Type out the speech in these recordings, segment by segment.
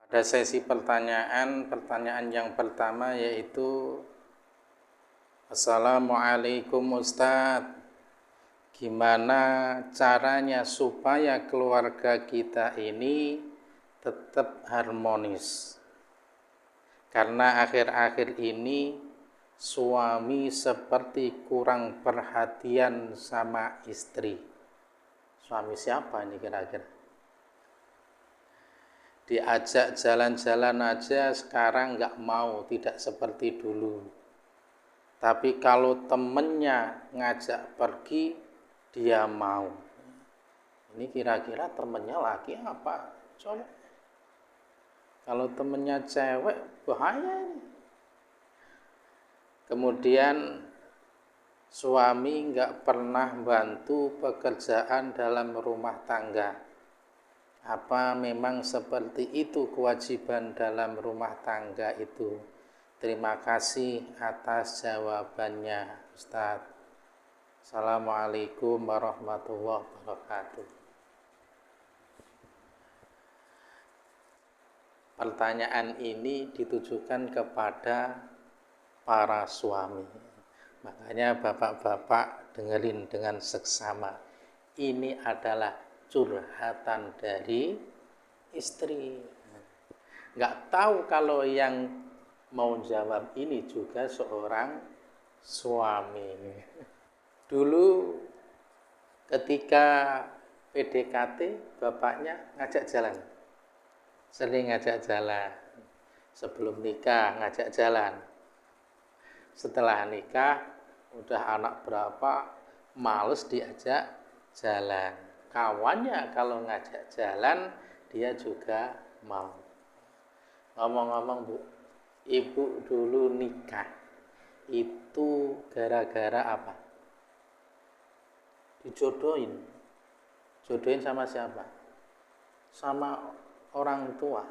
Ada sesi pertanyaan yang pertama yaitu Assalamualaikum Ustadz, gimana caranya supaya keluarga kita ini tetap harmonis? Karena akhir-akhir ini suami seperti kurang perhatian sama istri. Suami siapa ini kira-kira? Diajak jalan-jalan aja sekarang nggak mau, tidak seperti dulu. Tapi kalau temennya ngajak pergi, dia mau. Ini kira-kira temennya laki apa cowok? Kalau temennya cewek, bahaya ini. Kemudian suami nggak pernah bantu pekerjaan dalam rumah tangga. Apa memang seperti itu kewajiban dalam rumah tangga itu? Terima kasih atas jawabannya, Ustadz. Assalamualaikum warahmatullahi wabarakatuh. Pertanyaan ini ditujukan kepada para suami. Makanya bapak-bapak dengerin dengan seksama. Ini adalah curhatan dari istri. Nggak tahu kalau yang mau jawab ini juga seorang suami. Dulu ketika PDKT, bapaknya ngajak jalan. Sering ngajak jalan. Sebelum nikah ngajak jalan. Setelah nikah, udah anak berapa, males diajak jalan. Kawannya kalau ngajak jalan, dia juga mau. Ngomong-ngomong Bu, Ibu dulu nikah, itu gara-gara apa? Dijodohin. Jodohin sama siapa? Sama orang tua.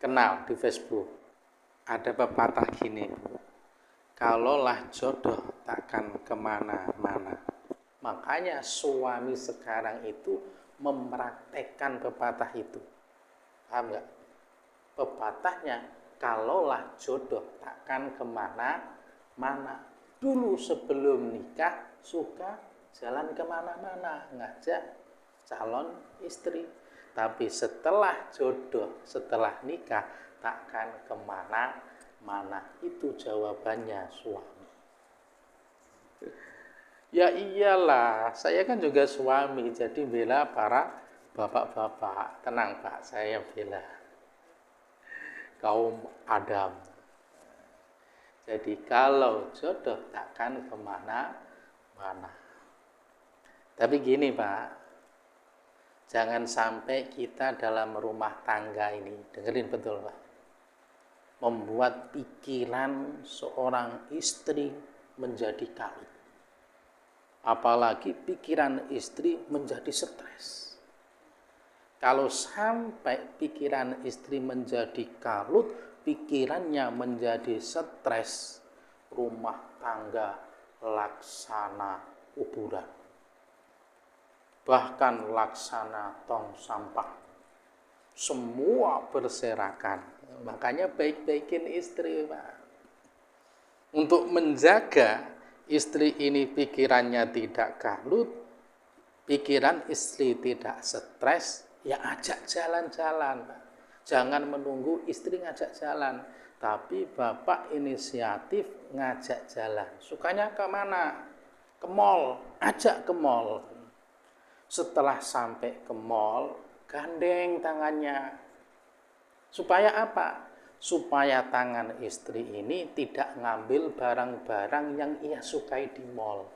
Kenal di Facebook. Ada pepatah gini, kalaulah jodoh takkan kemana-mana. Makanya suami sekarang itu mempraktekkan pepatah itu. Paham nggak? Pepatahnya, kalaulah jodoh takkan kemana-mana. Dulu sebelum nikah suka jalan kemana-mana, ngajak calon istri. Tapi setelah jodoh, setelah nikah, takkan kemana-mana. Itu jawabannya suami. Ya iyalah, saya kan juga suami, jadi bela para bapak-bapak. Tenang Pak, saya bela kaum Adam. Jadi kalau jodoh takkan kemana-mana. Tapi gini Pak, jangan sampai kita dalam rumah tangga ini, dengerin betul Pak, membuat pikiran seorang istri menjadi kalut. Apalagi pikiran istri menjadi stres. Kalau sampai pikiran istri menjadi kalut, pikirannya menjadi stres, rumah tangga laksana kuburan. Bahkan laksana tong sampah. Semua berserakan. Makanya baik-baikin istri, Pak. Untuk menjaga istri ini pikirannya tidak kalut, pikiran istri tidak stres, ya ajak jalan-jalan. Jangan menunggu istri ngajak jalan, tapi bapak inisiatif ngajak jalan. Sukanya ke mana? Ke mall, ajak ke mall. Setelah sampai ke mall, gandeng tangannya. Supaya apa? Supaya tangan istri ini tidak ngambil barang-barang yang ia sukai di mall.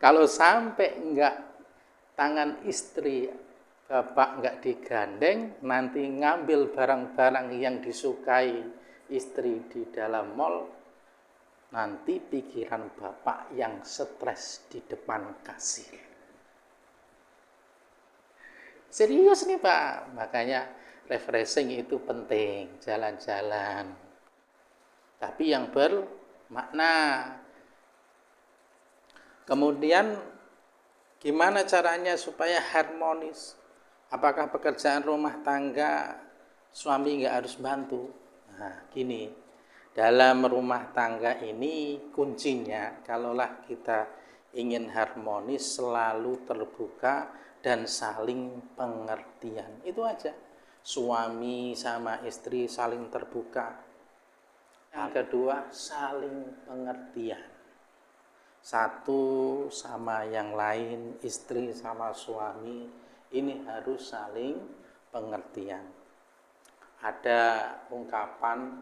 Kalau sampai enggak tangan istri bapak enggak digandeng, nanti ngambil barang-barang yang disukai istri di dalam mall, nanti pikiran bapak yang stres di depan kasir. Serius nih Pak, makanya refreshing itu penting, jalan-jalan. Tapi yang bermakna. Kemudian gimana caranya supaya harmonis? Apakah pekerjaan rumah tangga suami nggak harus bantu? Nah, gini, dalam rumah tangga ini kuncinya, kalaulah kita ingin harmonis, selalu terbuka dan saling pengertian. Itu aja. Suami sama istri saling terbuka. Yang kedua, saling pengertian. Satu sama yang lain, istri sama suami, ini harus saling pengertian. Ada ungkapan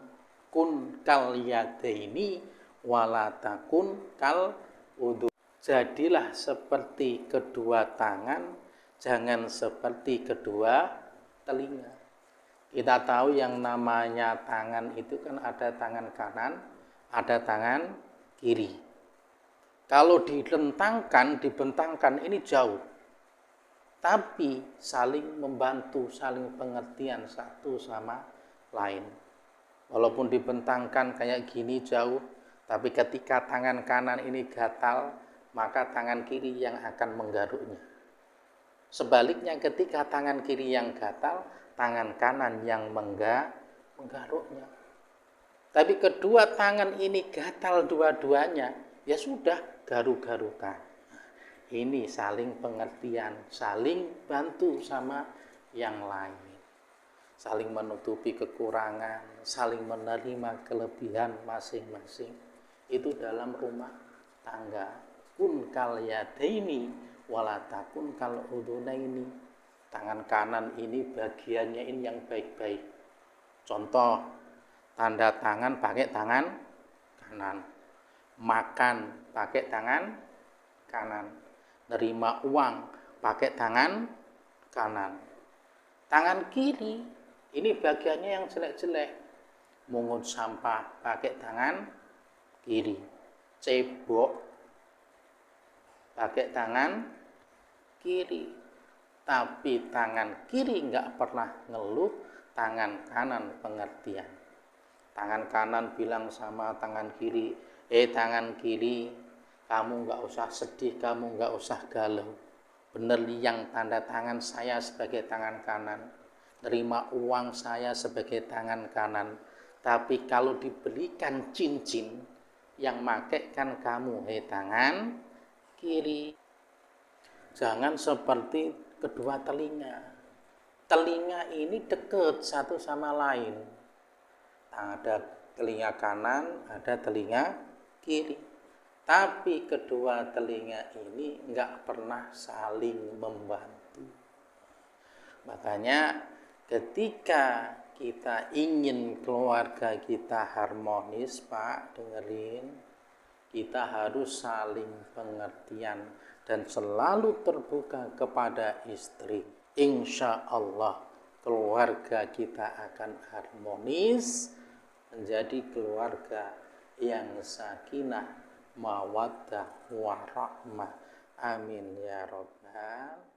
kun kal yadaini walatakun kal udu. Jadilah seperti kedua tangan, jangan seperti kedua telinga. Kita tahu yang namanya tangan itu kan ada tangan kanan, ada tangan kiri. Kalau dibentangkan ini jauh. Tapi saling membantu, saling pengertian satu sama lain. Walaupun dibentangkan kayak gini jauh, tapi ketika tangan kanan ini gatal, maka tangan kiri yang akan menggaruknya. Sebaliknya ketika tangan kiri yang gatal, tangan kanan yang menggaruknya. Tapi kedua tangan ini gatal dua-duanya, ya sudah, garuk-garukan. Ini saling pengertian, saling bantu sama yang lain. Saling menutupi kekurangan, saling menerima kelebihan masing-masing. Itu dalam rumah tangga. Kun kal yadaini walatakun kal udunaini. Tangan kanan ini bagiannya ini yang baik-baik. Contoh, tanda tangan pakai tangan kanan. Makan pakai tangan kanan. Nerima uang pakai tangan kanan. Tangan kiri ini bagiannya yang jelek-jelek. Mungut sampah pakai tangan kiri. Cebok pakai tangan kiri. Tapi tangan kiri nggak pernah ngeluh, tangan kanan pengertian. Tangan kanan bilang sama tangan kiri, tangan kiri, kamu nggak usah sedih, kamu nggak usah galau. Bener yang tanda tangan saya sebagai tangan kanan, nerima uang saya sebagai tangan kanan. Tapi kalau diberikan cincin, yang make kan kamu, tangan kiri. Jangan seperti kedua telinga. Telinga ini dekat satu sama lain. Ada telinga kanan, ada telinga kiri. Tapi kedua telinga ini enggak pernah saling membantu. Makanya ketika kita ingin keluarga kita harmonis, Pak, dengerin, kita harus saling pengertian dan selalu terbuka kepada istri. Insya Allah keluarga kita akan harmonis, menjadi keluarga yang sakinah, mawaddah, warahmah. Amin ya rabbal